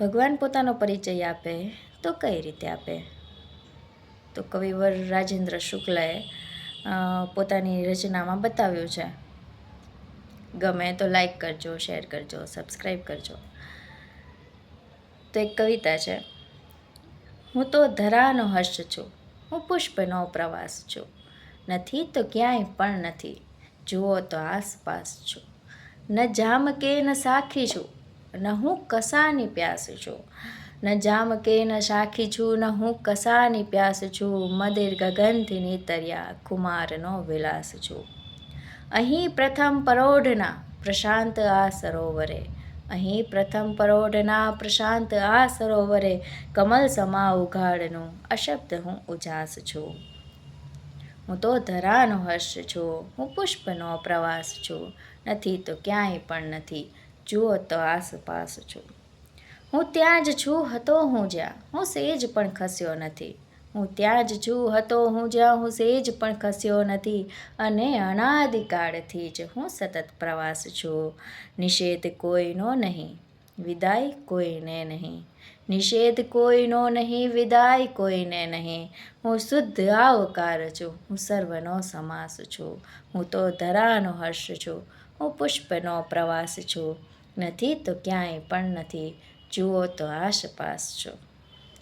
ભગવાન પોતાનો પરિચય આપે તો કઈ રીતે આપે? તો કવિવર રાજેન્દ્ર શુક્લએ પોતાની રચનામાં બતાવ્યું છે. ગમે તો લાઈક કરજો, શેર કરજો, સબસ્ક્રાઈબ કરજો. તો એક કવિતા છે. હું તો ધરાનો હર્ષ છું, હું પુષ્પનો પ્રવાસ છું, નથી તો ક્યાંય પણ નથી, જુઓ તો આસપાસ છું. ન જામ કે ન સાખી છું, ન હું કસાની પ્યાસ છું, ન જામ કે ન સાખી છું, ન હું કસાની પ્યાસ છું, મદિર ગગનથી નીતર્યા કુમારનો વિલાસ છું. અહીં પ્રથમ પરોઢના પ્રશાંત આ સરોવરે, અહીં પ્રથમ પરોઢના પ્રશાંત આ સરોવરે, કમલ સમા ઉઘાડનું અશબ્દ હું ઉજાસ છું. હું તો ધરાનો હર્ષ છું, હું પુષ્પનો પ્રવાસ છું, નથી તો ક્યાંય પણ નથી, જુઓ તો આસપાસ છું. હું ત્યાં જ છું હતો હું જ્યાં, હું સેજ પણ ખસ્યો નથી, હું ત્યાં જ છું હતો હું જ્યાં, હું સેજ પણ ખસ્યો નથી, અને અનાદિકાળથી જ હું સતત પ્રવાસ છું. નિષેધ કોઈનો નહીં, વિદાય કોઈને નહીં, નિષેધ કોઈનો નહીં, વિદાય કોઈને નહીં, હું શુદ્ધ આવકાર છું, હું સર્વનો સમાસ છું. હું તો ધરાનો હર્ષ છું, હું પુષ્પનો પ્રવાસ છું, નથી તો ક્યાંય પણ નથી, જુઓ તો આસપાસ છું.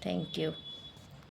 Thank you.